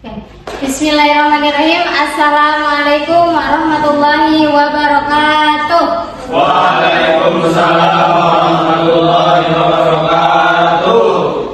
Oke. Bismillahirrahmanirrahim. Assalamualaikum warahmatullahi wabarakatuh. Waalaikumsalam warahmatullahi wabarakatuh.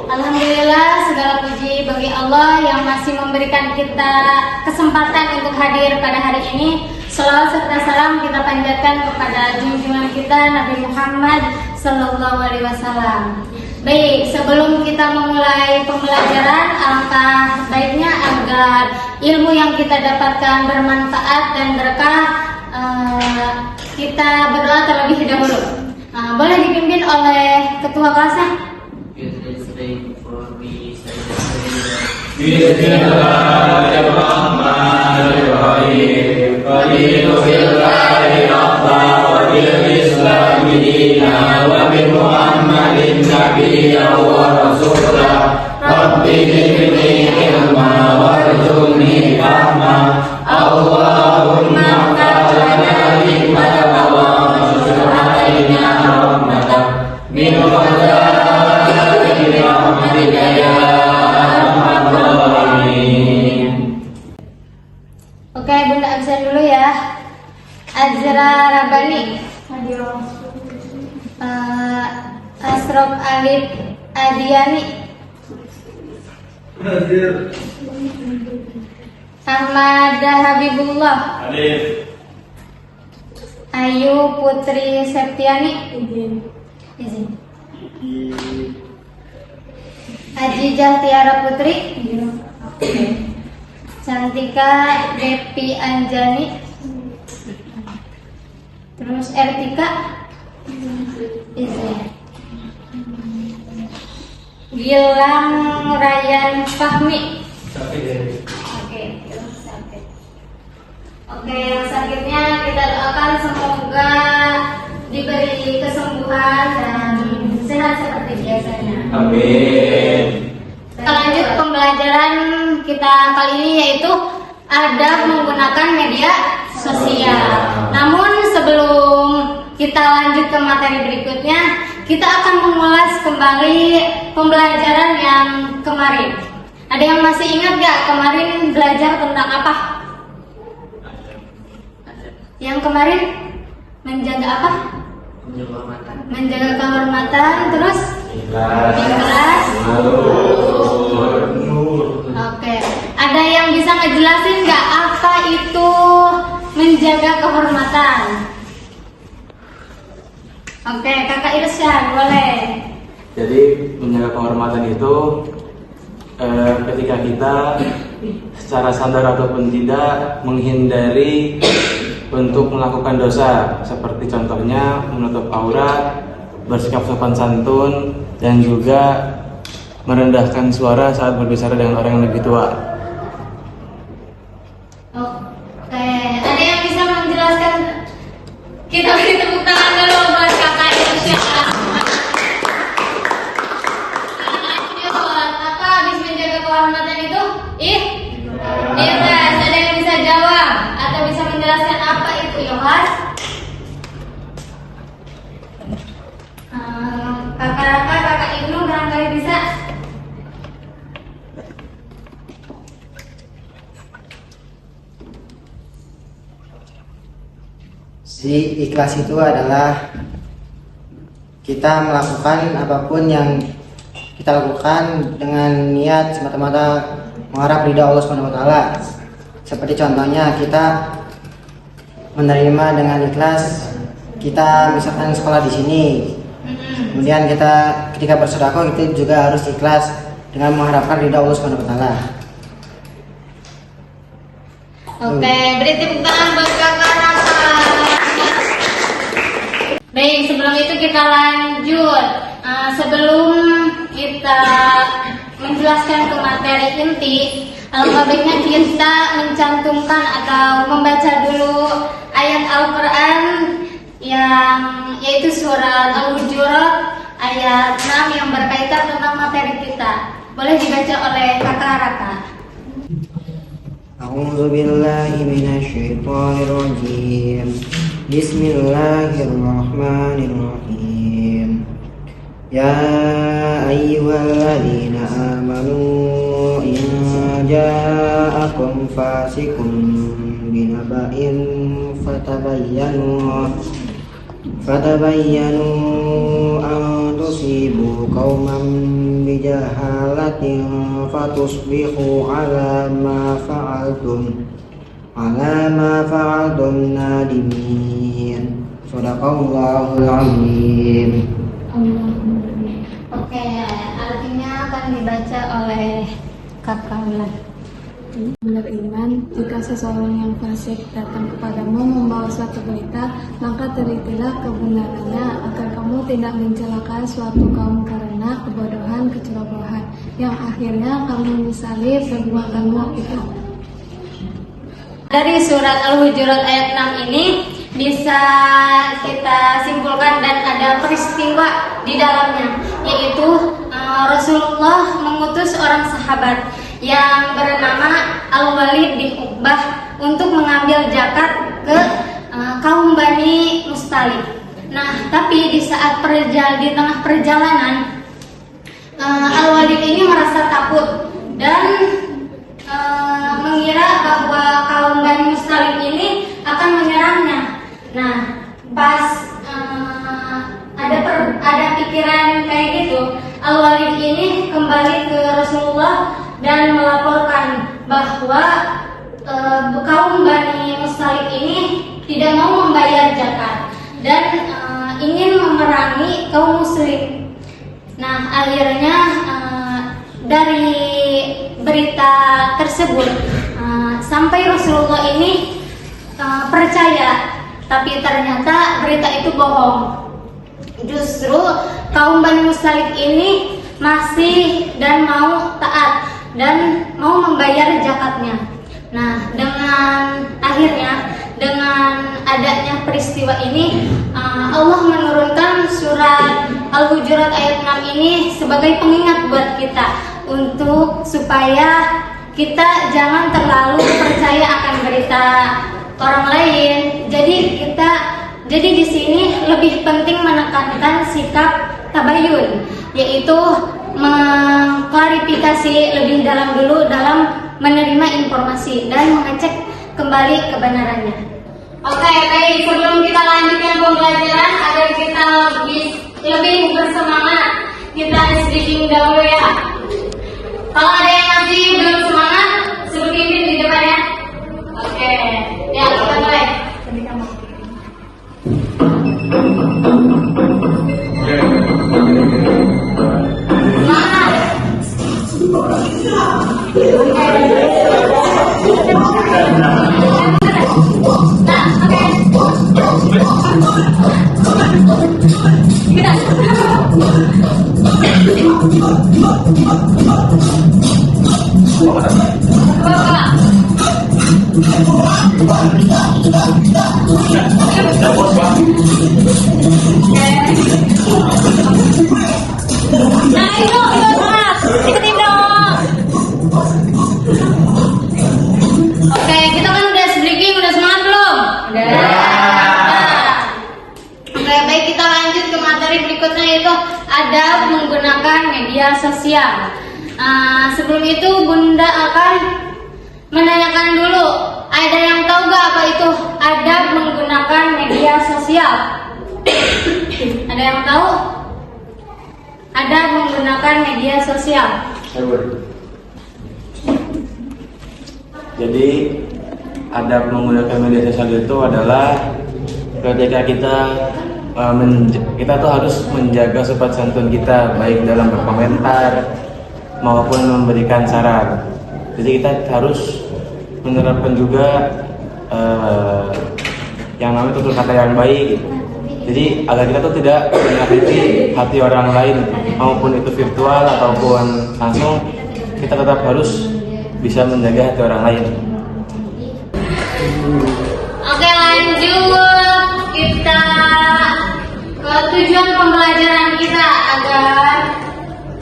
Alhamdulillah, segala puji bagi Allah yang masih memberikan kita kesempatan untuk hadir pada hari ini. Salawat serta salam kita panjatkan kepada junjungan kita Nabi Muhammad Sallallahu Alaihi Wasallam. Baik, sebelum kita memulai pembelajaran, alangkah baiknya agar ilmu yang kita dapatkan bermanfaat dan berkah, kita berdoa terlebih dahulu. Boleh dipimpin oleh ketua kelasnya. Bismillahirrahmanirrahim. Raditu billahi rabban wa bil islami dinan wa bi Muhammadin nabiyyan wa rasulah. Rabbi zidni ilma warzuqni fahma. Allahumma qadana hikmatan wa ansur alaina rahmatan min khaza'ini rahmatika ya arhamar rahimin. Oke, Bunda absen dulu ya. Azra Rabani, Asrop Alif Adiani, Ahmad Habibullah, Ayu Putri Septiani, izin. Ajijah Tiara Putri, Cantika Depi Anjani, terus Ertika, izin. Gilang Ryan Fahmi. Oke, yang sakitnya kita doakan semoga diberi kesembuhan dan sehat seperti biasanya. Amin. Kita lanjut pembelajaran kita kali ini, yaitu adab menggunakan media sosial. Namun sebelum kita lanjut ke materi berikutnya, kita akan mengulas kembali pembelajaran yang kemarin. Ada yang masih ingat gak kemarin belajar tentang apa? Yang kemarin menjaga apa? Menjaga kehormatan, terus ikhlas. Oke, ada yang bisa ngejelasin nggak apa itu menjaga kehormatan? Oke, Kakak Irsyad boleh. Jadi menjaga kehormatan itu ketika kita secara sadar ataupun tidak menghindari untuk melakukan dosa, seperti contohnya menutup aurat, bersikap sopan santun, dan juga merendahkan suara saat berbicara dengan orang yang lebih tua. Oke, ada yang bisa menjelaskan? Kita beri tepuk tangan dulu buat Kakak Irsyad. Apa habis menjaga kehormatan itu? Ikhlas. Ada yang bisa jawab atau bisa menjelaskan apa itu ikhlas? Kakak Raka, Kakak Ibnu barangkali bisa. Si ikhlas itu adalah kita melakukan apapun yang kita lakukan dengan niat semata-mata mengharap ridha Allah Subhanahu wa taala. Seperti contohnya kita menerima dengan ikhlas, kita misalkan sekolah di sini. Kemudian kita ketika bersedekah itu juga harus ikhlas dengan mengharapkan ridha Allah Subhanahu wa taala. Oke, beri tepuk tangan buat Kakak Raka. Baik, sebelum itu kita lanjut. Sebelum kita menjelaskan ke materi inti, alangkah baiknya kita mencantumkan atau membaca dulu ayat Al-Quran yang yaitu surat Al-Hujurat ayat 6 yang berkaitan tentang materi kita. Boleh dibaca oleh Kakak Raka. A'udzu billahi minasyaitonir rajim. Bismillahirrahmanirrahim. Ya ayyuhalladzina amanu in ja'akum fasikum binaba'in fatabayyanu an tusibu qauman bijahalatin fatusbihu ala ma fa'altum nadimin. Shadaqallahul azim. Oke, artinya akan dibaca oleh Kakak Ulan. Beriman, jika seseorang yang fasik datang kepadamu membawa suatu berita, maka telitilah kebenarannya agar kamu tidak mencelakai suatu kaum karena kebodohan kecerobohan yang akhirnya kamu misali perbuatanmu itu. Dari surat Al-Hujurat ayat 6 ini bisa kita simpulkan dan ada peristiwa di dalamnya, yaitu Rasulullah mengutus seorang sahabat yang bernama Al-Walid bin Uqbah untuk mengambil zakat ke kaum Bani Mustalik. Nah, tapi di saat di tengah perjalanan, Al-Walid ini merasa takut dan mengira bahwa kaum Bani Mustalik ini akan menyerangnya. Nah, pas ada pikiran kayak gitu, Al-Walid ini kembali ke Rasulullah dan melaporkan bahwa kaum Bani Mustalik ini tidak mau membayar zakat dan ingin memerangi kaum muslim. Nah, akhirnya dari berita tersebut sampai Rasulullah ini percaya, tapi ternyata berita itu bohong. Justru kaum Bani Mustalik ini masih dan mau taat dan mau membayar zakatnya. Nah, dengan adanya peristiwa ini, Allah menurunkan surat Al-Hujurat ayat 6 ini sebagai pengingat buat kita untuk supaya kita jangan terlalu percaya akan berita orang lain. Jadi di sini lebih penting menekankan sikap tabayun, yaitu mengklarifikasi lebih dalam dulu dalam menerima informasi dan mengecek kembali kebenarannya. Oke, baik, sebelum kita lanjutkan pembelajaran agar kita lebih bersemangat, kita speaking dahulu ya. Kalau ada yang masih belum semangat, suruh pimpin di depan ya. Oke, ya kita mulai. Nah, itu semangat, ikutin dong. Oke, kita kan udah speaking, udah semangat belum? Udah. Oke, baik, kita lanjut ke materi berikutnya, yaitu adab menggunakan media sosial. Sebelum itu Bunda akan menanyakan dulu, ada yang tahu gak apa itu adab menggunakan media sosial? Ada yang tahu? Adab menggunakan media sosial. Jadi adab menggunakan media sosial itu adalah ketika kita tuh harus menjaga sopan santun kita, baik dalam berkomentar maupun memberikan saran. Jadi kita harus menerapkan juga yang namanya tutur kata yang baik. Jadi agar kita tuh tidak menyakiti hati orang lain, maupun itu virtual ataupun langsung, kita tetap harus bisa menjaga hati orang lain. Oke, lanjut kita ke tujuan pembelajaran kita agar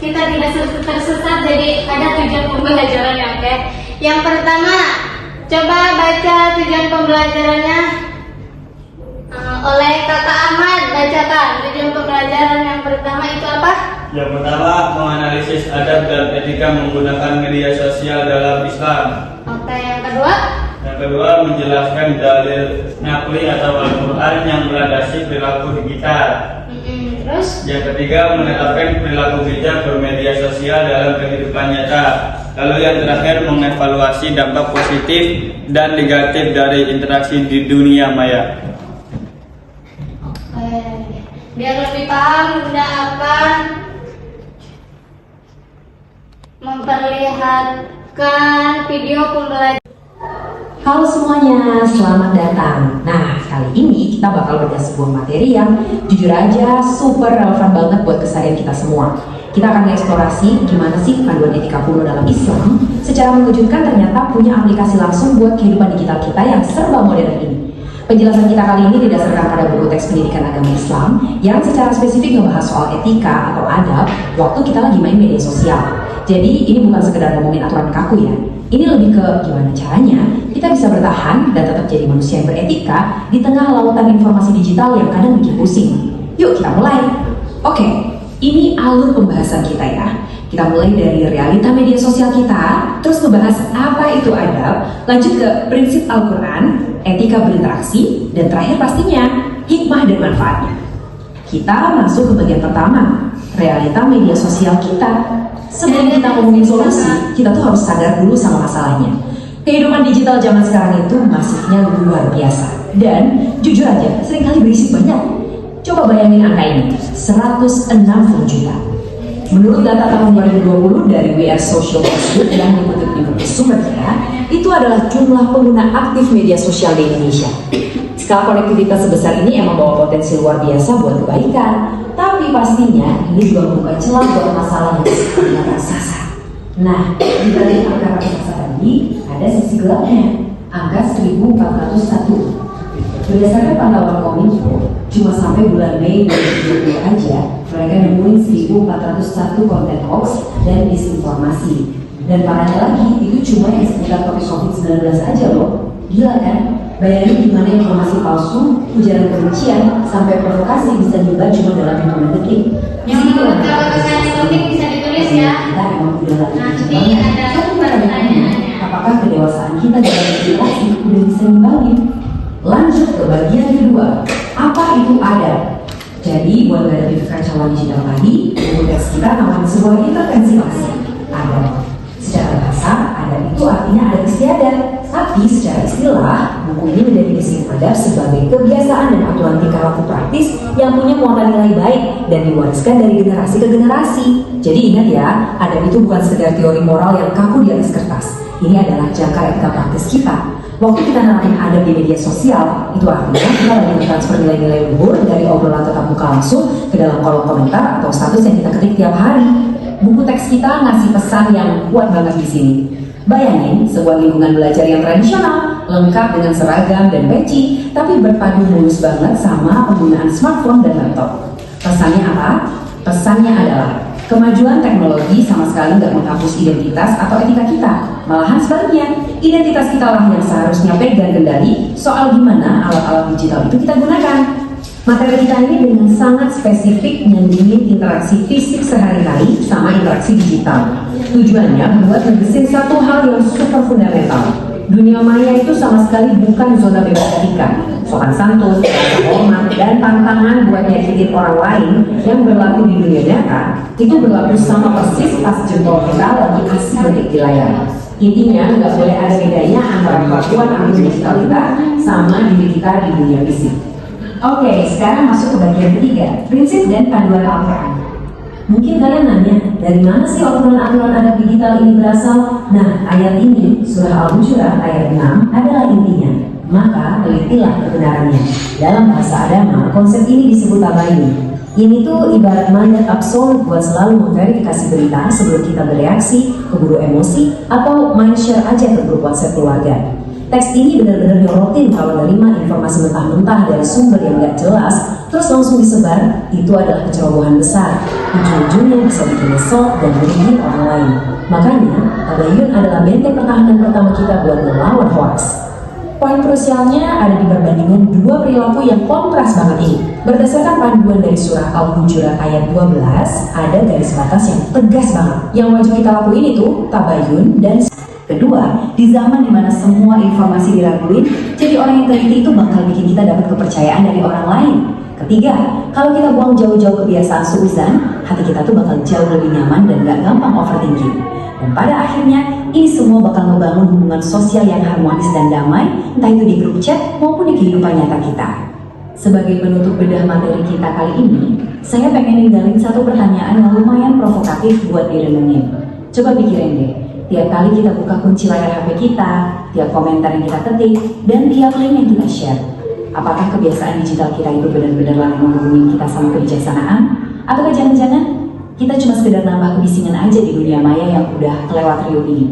kita tidak tersesat. Jadi ada tujuan pembelajaran ya, oke. Yang pertama, coba baca tujuan pembelajarannya oleh Kakak Ahmad. Bacakan tujuan pembelajaran yang pertama itu apa? Yang pertama, menganalisis adab dan etika menggunakan media sosial dalam Islam. Oke, yang kedua? Yang kedua, menjelaskan dalil nakli atau Al-Quran yang melandasi perilaku digital. Terus? Yang ketiga, menetapkan perilaku bijak bermedia sosial dalam kehidupan nyata. Lalu yang terakhir, mengevaluasi dampak positif dan negatif dari interaksi di dunia maya. Oke, biar lebih paham, Bunda akan memperlihatkan video pembelajaran. Halo semuanya, selamat datang. Nah, kali ini kita bakal bedah sebuah materi yang jujur aja super relevan banget buat keseharian kita semua. Kita akan mengeksplorasi gimana sih panduan etika kuno dalam Islam secara mengejutkan ternyata punya aplikasi langsung buat kehidupan digital kita yang serba modern ini. Penjelasan kita kali ini didasarkan pada buku teks pendidikan agama Islam yang secara spesifik membahas soal etika atau adab waktu kita lagi main media sosial. Jadi ini bukan sekedar ngomongin aturan kaku ya. Ini lebih ke gimana caranya kita bisa bertahan dan tetap jadi manusia yang beretika di tengah lautan informasi digital yang kadang bikin pusing. Yuk kita mulai. Oke, ini alur pembahasan kita ya. Kita mulai dari realita media sosial kita, terus ngebahas apa itu adab, lanjut ke prinsip Al-Quran, etika berinteraksi, dan terakhir pastinya hikmah dan manfaatnya. Kita masuk ke bagian pertama, realita media sosial kita. Sebelum kita ngomongin solusi, kita tuh harus sadar dulu sama masalahnya. Kehidupan digital zaman sekarang itu masifnya luar biasa. Dan jujur aja, seringkali berisik banyak. Coba bayangin angka ini, 160 juta. Menurut data tahun 2020 dari We Are Social Facebook yang dikutip di buku sumber kita, itu adalah jumlah pengguna aktif media sosial di Indonesia. Skala konektivitas sebesar ini emang bawa potensi luar biasa buat kebaikan. Tapi pastinya ini juga membuka celah buat masalah yang disebut raksasa. Nah, di balik angka raksasa tadi ada sisi gelapnya, angka 1401. Berdasarkan pantauan Kominfo, cuma sampai bulan Mei 2020 aja mereka nemuin 1401 konten hoax dan disinformasi. Dan parahnya lagi, itu cuma yang seputar topik COVID-19 aja loh. Gila kan? Bayangin gimana informasi palsu, ujaran kebencian, sampai provokasi bisa diubah cuma dalam hitungan detik. Yang menurut keputusan yang penting bisa ditulis ya. Kita emang udah lagi Nanti ada pertanyaannya. apakah kedewasaan kita dalam berinteraksi udah bisa nimbangin? Lanjut ke bagian kedua, apa itu adab? Jadi buat menghadapi kekacauan digital tadi, buku teks kita nawarin sebuah intervensi adab. Secara bahasa, adab itu artinya adat istiadat. Tapi secara istilah, buku ini mendefinisikan adab sebagai kebiasaan dan aturan tingkah laku praktis yang punya muatan nilai baik dan diwariskan dari generasi ke generasi. Jadi ingat ya, adab itu bukan sekedar teori moral yang kaku di atas kertas. Ini adalah jangkar etika praktis kita. Waktu kita nerapin adab di media sosial, itu artinya kita lagi mentransfer nilai-nilai luhur dari obrolan tatap muka langsung ke dalam kolom komentar atau status yang kita ketik tiap hari. Buku teks kita ngasih pesan yang kuat banget di sini. Bayangin sebuah lingkungan belajar yang tradisional, lengkap dengan seragam dan peci, tapi berpadu mulus banget sama penggunaan smartphone dan laptop. Pesannya apa? Pesannya adalah kemajuan teknologi sama sekali nggak menghapus identitas atau etika kita. Malahan sebaliknya, identitas kita lah yang seharusnya pegang kendali soal gimana alat-alat digital itu kita gunakan. Materi kita ini dengan sangat spesifik nyambungin interaksi fisik sehari-hari sama interaksi digital. Tujuannya buat ngegesin satu hal yang super fundamental. Dunia maya itu sama sekali bukan zona bebas etika. Sopan santun, rasa hormat, dan tantangan buat nyakitin orang lain yang berlaku di dunia nyata itu berlaku sama persis pas jempol kita lagi asik ngetik di layar. Intinya nggak boleh ada bedanya antara kelakuan akun digital kita sama diri kita di dunia fisik. Oke, sekarang masuk ke bagian ketiga, prinsip dan panduan Al-Quran. Mungkin kalian nanya, dari mana sih aturan-aturan adab digital ini berasal? Nah, ayat ini, surah Al-Hujurat ayat 6 adalah intinya. Maka, telitilah kebenarannya. Dalam bahasa agama, konsep ini disebut tabayun. Ini tuh ibarat mandat absolut buat selalu memverifikasi berita sebelum kita bereaksi, keburu emosi, atau main share aja ke grup WhatsApp keluarga. Teks ini benar-benar nyorotin kalau nerima informasi mentah-mentah dari sumber yang gak jelas, terus langsung disebar, itu adalah kecerobohan besar. Ujung-ujungnya bisa bikin kesel dan merugikan orang lain. Makanya, tabayun adalah benteng pertahanan pertama kita buat melawan hoax. Poin krusialnya ada di perbandingan dua perilaku yang kontras banget ini. Berdasarkan panduan dari surah Al-Hujurat ayat 12, ada garis batas yang tegas banget. Yang wajib kita lakuin itu tabayun dan kedua, di zaman dimana semua informasi diraguin, jadi orang yang teliti itu bakal bikin kita dapat kepercayaan dari orang lain. Ketiga, kalau kita buang jauh-jauh kebiasaan suuzan, hati kita tuh bakal jauh lebih nyaman dan gak gampang overthinking. Dan pada akhirnya, ini semua bakal membangun hubungan sosial yang harmonis dan damai, entah itu di grup chat maupun di kehidupan nyata kita. Sebagai penutup bedah materi kita kali ini, saya pengen ninggalin satu pertanyaan yang lumayan provokatif buat direnungin. Coba pikirin deh, tiap kali kita buka kunci layar HP kita, tiap komentar yang kita ketik, dan tiap link yang kita share, apakah kebiasaan digital kita itu benar-benar lagi menghubungi kita sama kebijaksanaan? Atau jangan-jangan kita cuma sekedar nambah kebisingan aja di dunia maya yang udah kelewat riuh ini?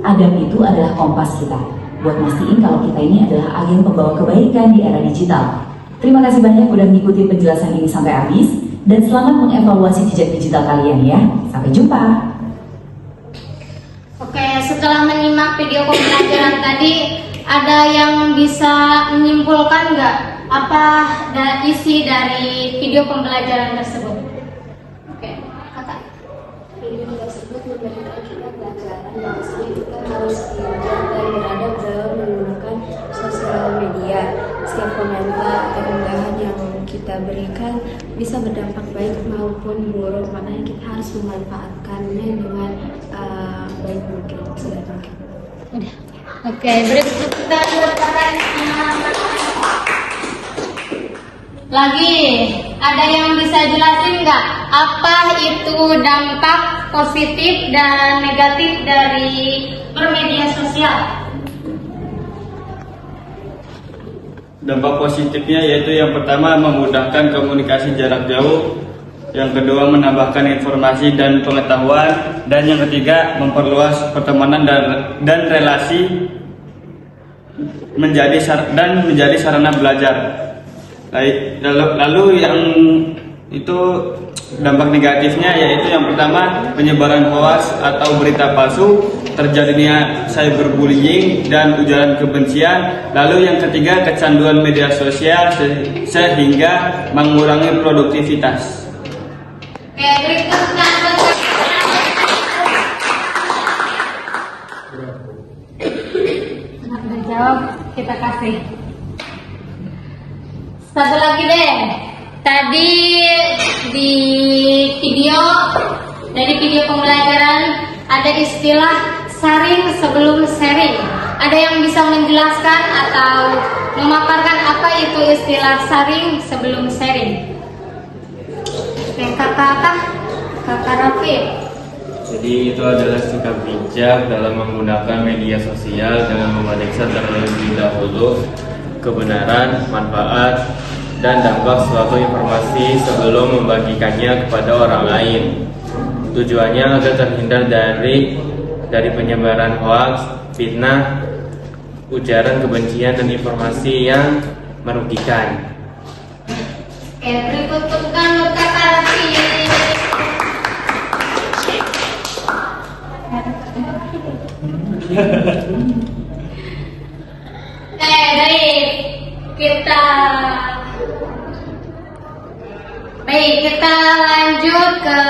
Adam itu adalah kompas kita, buat mastiin kalau kita ini adalah agen pembawa kebaikan di era digital. Terima kasih banyak udah mengikuti penjelasan ini sampai habis, dan selamat mengevaluasi jejak digital kalian ya. Sampai jumpa. Oke, setelah menyimak video pembelajaran tadi, ada yang bisa menyimpulkan nggak apa isi dari video pembelajaran tersebut? Oke, kakak. Video tersebut memberikan kita pelajaran bahwasanya kita harus bijak dan beradab dalam menggunakan sosial media. Setiap komentar atau unggahan yang kita berikan bisa berdampak baik maupun buruk, makanya kita harus memanfaatkannya dengan baik mungkin. Oke, berikut kita lagi. Ada yang bisa jelasin nggak apa itu dampak positif dan negatif dari bermedia sosial? Dampak positifnya yaitu yang pertama memudahkan komunikasi jarak jauh, yang kedua menambahkan informasi dan pengetahuan, dan yang ketiga memperluas pertemanan dan relasi menjadi sarana belajar. Lalu yang itu dampak negatifnya yaitu yang pertama penyebaran hoax atau berita palsu, terjadinya cyberbullying dan ujaran kebencian. Lalu yang ketiga kecanduan media sosial sehingga mengurangi produktivitas. Oke, berikutnya jawab kita kasih. Satu lagi deh. Tadi di video pembelajaran ada istilah saring sebelum sharing. Ada yang bisa menjelaskan atau memaparkan apa itu istilah saring sebelum sharing? Oke, kakak Rafi. Jadi itu adalah sikap bijak dalam menggunakan media sosial dengan memeriksa terlebih dahulu kebenaran, manfaat, dan dampak suatu informasi sebelum membagikannya kepada orang lain. Tujuannya agar terhindar dari penyebaran hoaks, fitnah, ujaran kebencian, dan informasi yang merugikan. Oke, berikut untuk kakak Rafi. Kita lanjut ke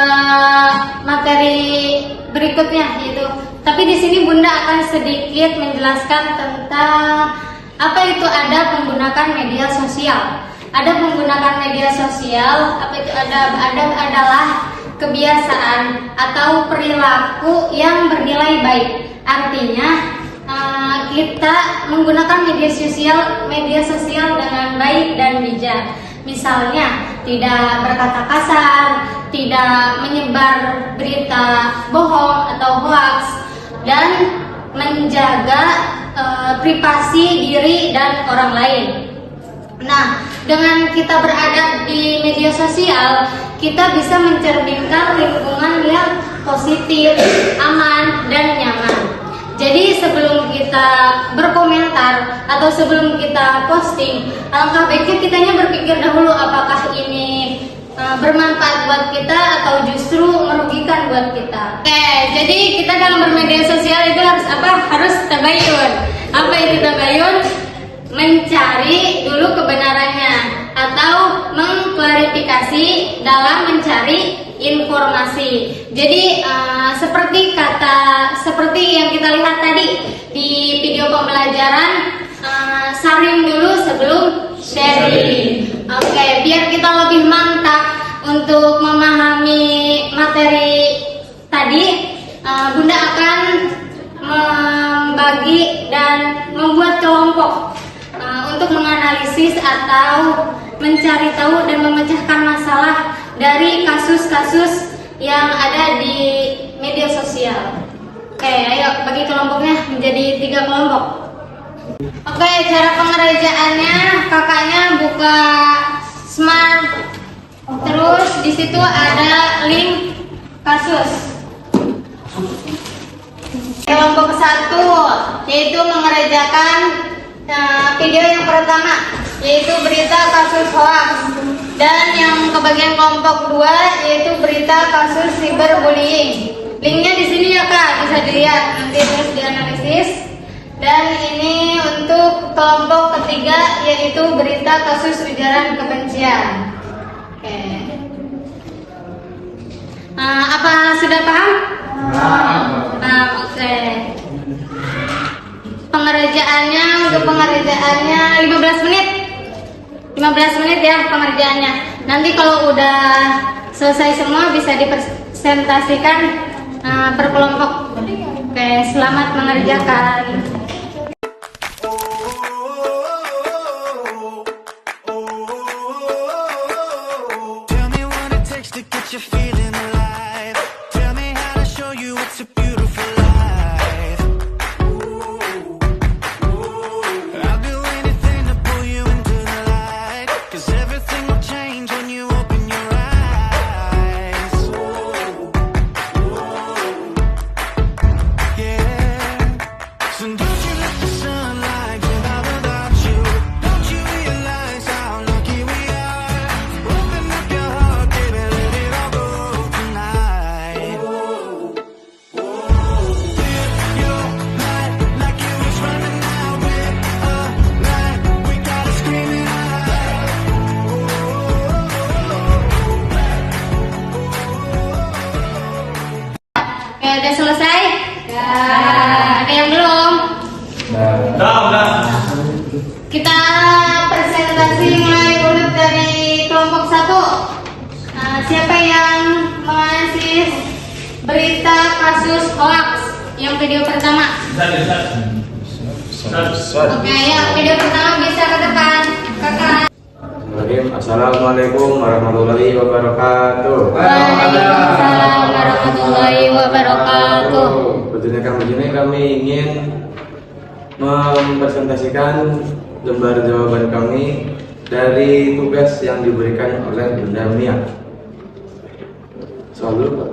materi berikutnya, yaitu tapi di sini Bunda akan sedikit menjelaskan tentang apa itu adab menggunakan media sosial. Adab menggunakan media sosial, apa itu adab? Adab adalah kebiasaan atau perilaku yang bernilai baik. Artinya kita menggunakan media sosial dengan baik dan bijak. Misalnya tidak berkata kasar, tidak menyebar berita bohong atau hoax, dan menjaga privasi diri dan orang lain. Nah, dengan kita beradab di media sosial, kita bisa mencerminkan lingkungan yang positif, aman, dan nyaman. Jadi sebelum kita berkomentar atau sebelum kita posting, alangkah baiknya kitanya berpikir dahulu apakah ini bermanfaat buat kita atau justru merugikan buat kita. Oke, jadi kita dalam bermedia sosial itu harus apa? Harus tabayun. Apa itu tabayun? Mencari dulu kebenarannya atau mengklarifikasi dalam mencari informasi. Jadi seperti yang kita lihat tadi di video pembelajaran, saring dulu sebelum sharing. Oke, biar kita lebih mantap untuk memahami materi tadi, Bunda akan membagi dan membuat kelompok untuk menganalisis atau mencari tahu dan memecahkan masalah dari kasus-kasus yang ada di media sosial. Oke, ayo bagi kelompoknya menjadi 3 kelompok. Oke, cara pengerjaannya, kakaknya buka smart, terus di situ ada link kasus. Kelompok 1 yaitu mengerjakan video yang pertama, yaitu berita kasus hoax, dan yang kebagian kelompok 2 yaitu berita kasus cyberbullying. Linknya di sini ya Kak, bisa dilihat nanti terus dianalisis. Dan ini untuk kelompok ketiga, yaitu berita kasus ujaran kebencian. Oke. Apa sudah paham? Oke. Untuk pengerjaannya 15 menit. 15 menit ya pengerjaannya. Nanti kalau udah selesai semua bisa dipresentasikan per kelompok. Oke, selamat mengerjakan. Tell me what it takes to get you feeling alive. Tell me how to show you it's a beautiful life. I'll do anything to pull you into the light, 'cause everything will change when you open your eyes. Yeah. So don't you let the sunlight get out without you. Don't you realize how lucky we are? Open up your heart, baby, let it all go tonight. Live your life like it was running out with a light. We gotta scream it out. Oke, udah selesai? Ada yang belum? Udah. Kita presentasi mulai urut dari kelompok 1. Siapa yang menganalisis berita kasus hoax yang video pertama? Oke, ya video pertama bisa ke depan, kakak. Assalamualaikum warahmatullahi wabarakatuh. Waalaikumsalam warahmatullahi wabarakatuh. Tentunya kami ingin mempresentasikan lembar jawaban kami dari tugas yang diberikan oleh Bunda Mia. Soal dulu Pak.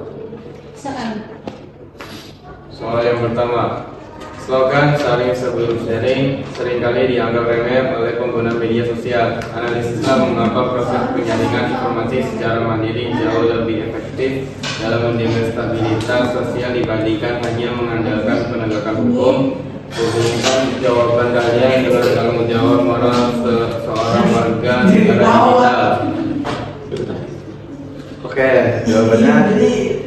Soal yang pertama, slogan saling sebelum sharing seringkali dianggap remeh oleh pengguna media sosial. Analisislah mengapa proses penyaringan informasi secara mandiri jauh lebih efektif dalam menjaga stabilitas sosial dibandingkan hanya mengandalkan penegakan hukum. Hubungkan jawaban kalian dengan tanggung jawab moral seorang warga negara digital. Oke, jawabannya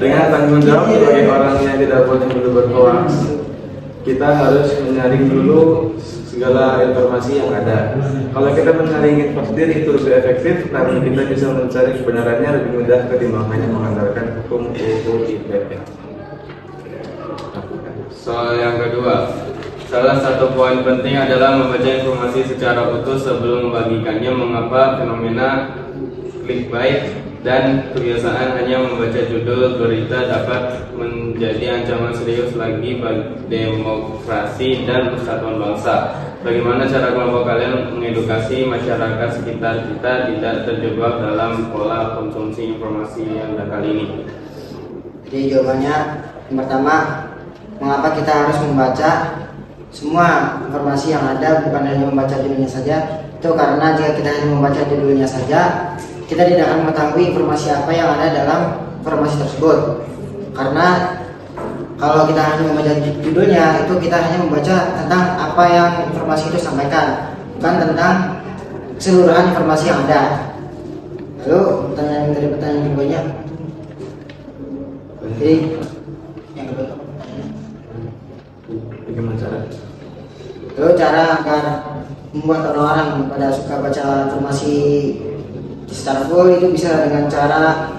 dengan tanggung jawab sebagai orang yang tidak boleh menebar hoax, kita harus menyaring dulu segala informasi yang ada. Kalau kita menyaring informasi sendiri itu lebih efektif, karena kita bisa mencari kebenarannya lebih mudah ketimbang hanya mengandalkan hukum IPP. Soal yang kedua, salah satu poin penting adalah membaca informasi secara utuh sebelum membagikannya. Mengapa fenomena clickbait dan kebiasaan hanya membaca judul berita dapat menjadi ancaman serius lagi bagi demokrasi dan persatuan bangsa? Bagaimana cara kelompok kalian mengedukasi masyarakat sekitar kita tidak terjebak dalam pola konsumsi informasi yang kali ini? Jadi jawabannya yang pertama, mengapa kita harus membaca semua informasi yang ada, bukan hanya membaca judulnya saja. Itu karena jika kita hanya membaca judulnya saja, kita tidak akan mengetahui informasi apa yang ada dalam informasi tersebut. Karena kalau kita hanya membaca judulnya, itu kita hanya membaca tentang apa yang informasi itu sampaikan, bukan tentang keseluruhan informasi yang ada. Lalu pertanyaan yang kedua, jadi yang kedua Bagaimana cara? lalu cara agar membuat orang-orang pada suka baca informasi secara full itu bisa dengan cara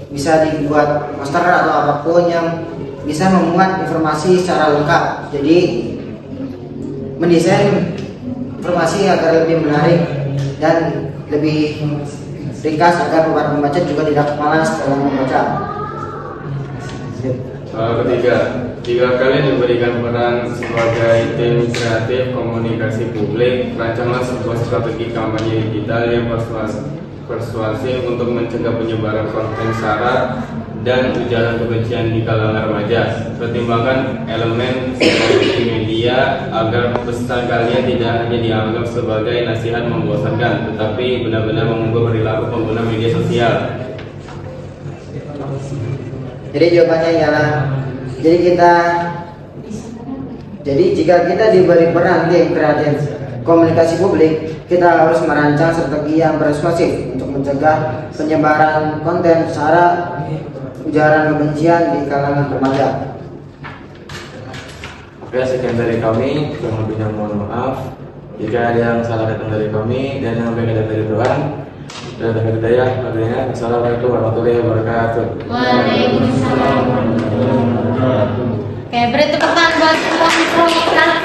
bisa dibuat poster atau apapun yang bisa memuat informasi secara lengkap. Jadi mendesain informasi agar lebih menarik dan lebih ringkas agar para pembaca juga tidak malas dalam membaca. Ketiga, jika kalian diberikan peran sebagai tim kreatif komunikasi publik, rancanglah sebuah strategi kampanye digital yang persuasif untuk mencegah penyebaran konten sara dan ujaran kebencian di kalangan remaja. Pertimbangkan elemen psikologi media agar pesan kalian tidak hanya dianggap sebagai nasihat membosankan, tetapi benar-benar mengubah perilaku pengguna media sosial. Jadi jawabannya ialah jadi jika kita diberi peran tim kreatif komunikasi publik, kita harus merancang strategi yang persuasif untuk mencegah penyebaran konten sara ujaran kebencian di kalangan remaja. Oke, sekian dari kami. Kurang lebihnya mohon maaf. Jika ada yang salah datang dari kami dan yang baik datang dari Tuhan. Dan hidayah, Assalamualaikum warahmatullahi wabarakatuh. Waalaikumsalam warahmatullahi wabarakatuh. Oke, beri tepuk tangan buat kelompok 1.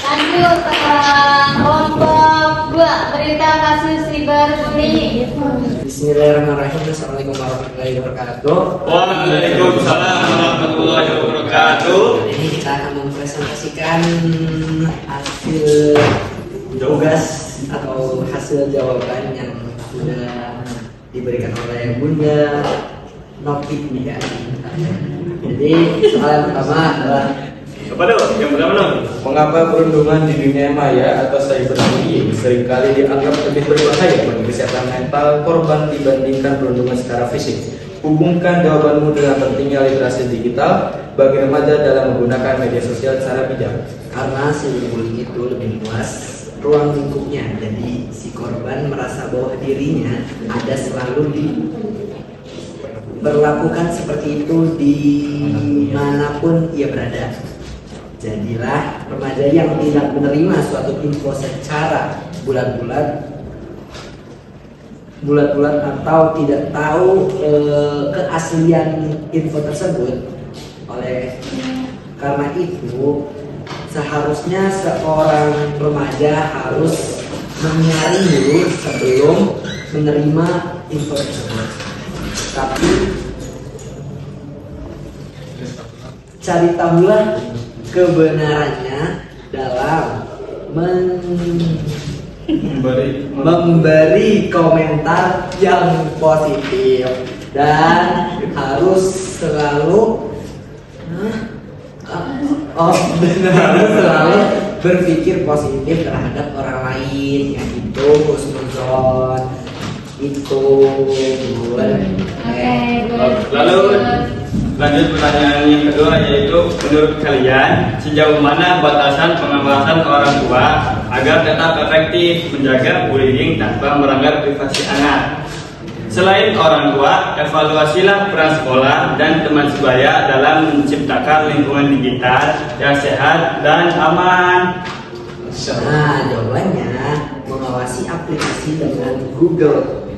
Lanjut kelompok 2, berita kasus cyberbullying. Bismillahirrahmanirrahim. Assalamualaikum warahmatullahi wabarakatuh. Waalaikumsalam warahmatullahi wabarakatuh. Ini kita akan mempresentasikan hasil tugas atau hasil jawaban yang sudah diberikan oleh Bunda Novik nih kan. Jadi soal yang pertama adalah Apa tuh? Yang pertama dong. Mengapa perundungan di dunia maya atau cyberbullying seringkali dianggap lebih berbahaya bagi kesehatan mental korban dibandingkan perundungan secara fisik? Hubungkan jawabanmu dengan pentingnya literasi digital bagi remaja dalam menggunakan media sosial secara bijak. karena cyberbullying itu lebih luas ruang lingkupnya, jadi si korban merasa bahwa dirinya ada selalu diperlakukan seperti itu dimanapun ia berada. Jadilah remaja yang tidak menerima suatu info secara bulat-bulat atau tidak tahu keaslian info tersebut. Oleh karena itu seharusnya seorang remaja harus menyaring dulu sebelum menerima info tersebut. Tapi cari tahulah kebenarannya dalam memberi komentar yang positif dan harus selalu berpikir positif terhadap orang lain, yang itu husnuzon itu Lalu lanjut pertanyaan yang kedua, yaitu menurut kalian sejauh mana batasan pengawasan orang tua agar tetap efektif menjaga bullying tanpa melanggar privasi anak? Selain orang tua, evaluasilah peran sekolah dan teman sebaya dalam menciptakan lingkungan digital yang sehat dan aman. Nah, jawabannya mengawasi aplikasi dengan Google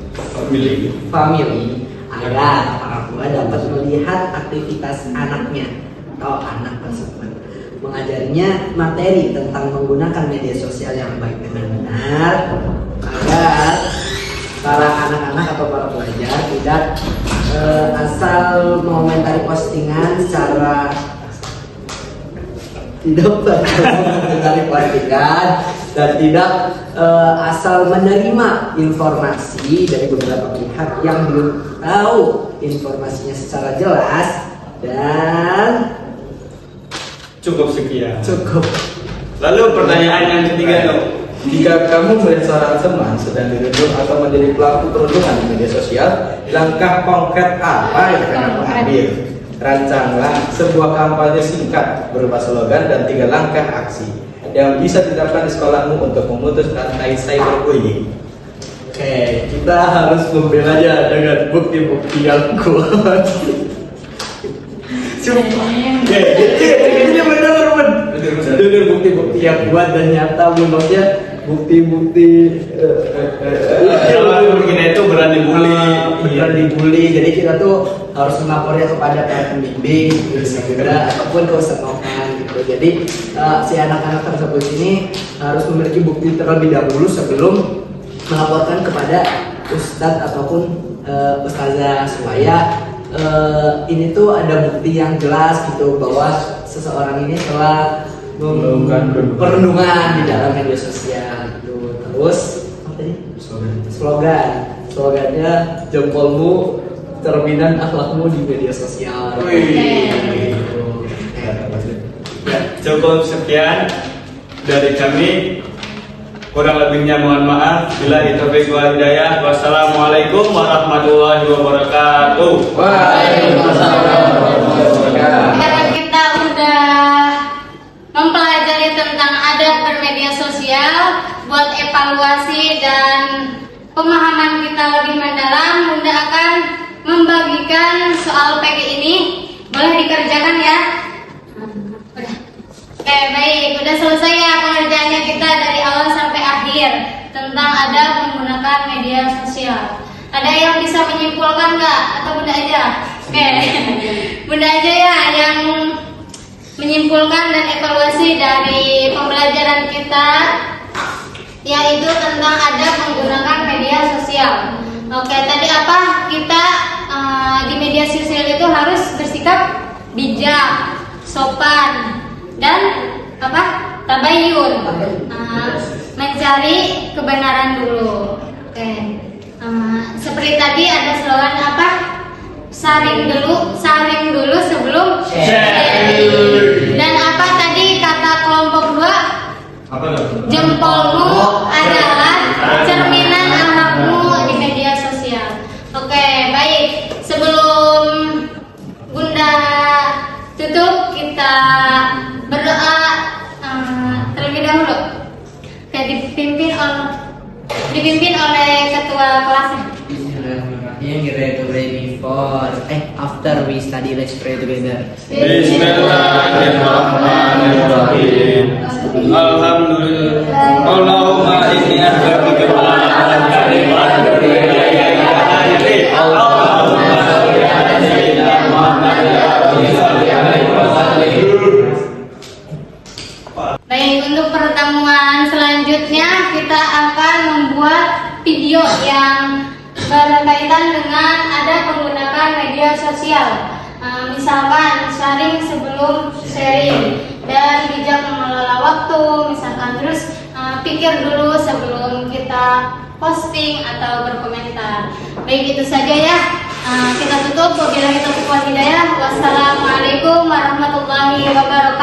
Family agar orang tua dapat melihat aktivitas anaknya atau anak tersebut, mengajarinya materi tentang menggunakan media sosial yang baik dengan benar agar para anak-anak atau para pelajar tidak asal mengomentari postingan secara dan tidak asal menerima informasi dari beberapa pihak yang belum tahu informasinya secara jelas. Dan Cukup sekian. cukup. Lalu pertanyaan yang ketiga dong. Jika kamu melihat seorang teman sedang dirundung atau menjadi pelaku perundungan di media sosial, langkah konkret apa yang akan kamu ambil? Rancanglah sebuah kampanye singkat berupa slogan dan 3 langkah aksi. yang bisa diterapkan di sekolahmu untuk memutus rantai cyberbullying? Oke, kita harus membelanya dengan bukti-bukti yang kuat. Ini benar. Dengan bukti-bukti yang kuat dan nyata, maksudnya bukti-bukti Kita itu berani bully. beneran dibully. Jadi kita tuh harus melapornya kepada para pembimbing, juga ataupun ke ustadz Nokan gitu. Jadi si anak-anak tersebut ini harus memiliki bukti terlebih dahulu sebelum melaporkan kepada ustadz ataupun ustazah, supaya ini tuh ada bukti yang jelas gitu bahwa seseorang ini telah melakukan perundungan di dalam media sosial gitu. Terus apa tadi? Slogannya jempolmu cerminan akhlakmu di media sosial. Gitu. Ya, cukup sekian dari kami. Kurang lebihnya mohon maaf. Billahi taufiq wal hidayah. Wassalamualaikum warahmatullahi wabarakatuh. Karena kita udah mempelajari tentang adab bermedia sosial, buat evaluasi dan pemahaman kita lebih mendalam, Bunda akan membagikan soal PG ini. Boleh dikerjakan ya? Udah. Oke, baik. Udah selesai ya pengerjaannya kita dari awal sampai akhir tentang adab menggunakan media sosial. Ada yang bisa menyimpulkan nggak? Atau Bunda aja? Oke, Bunda aja ya yang menyimpulkan dan evaluasi dari pembelajaran kita, yaitu tentang adab menggunakan media sosial. Oke, tadi apa? Kita di media sosial itu harus bersikap bijak, sopan, dan apa? Tabayun. Mencari kebenaran dulu. Oke. Seperti tadi ada slogan apa? Saring dulu sebelum sharing. Dan apa tadi kata kelompok 2? Jempolmu adalah cerminan akhlakmu di media sosial. Oke, baik. Sebelum Bunda tutup, kita berdoa terlebih dahulu. Dipimpin oleh ketua kelasnya. After we study, let's pray together. Bismillahirrahmanirrahim. Alhamdulillah. Allahumma inni as'aluka kalimat thayyibah. Allahumma shalli ala sayyidina Muhammad Baik, untuk pertemuan selanjutnya kita akan membuat video yang berkaitan dengan ada menggunakan media sosial. Misalkan sharing sebelum sharing dan bijak mengelola waktu, misalkan terus pikir dulu sebelum kita posting atau berkomentar. Baik, itu saja ya. Kita tutup. Wabillahi taufiq wal hidayah. Wassalamualaikum warahmatullahi wabarakatuh.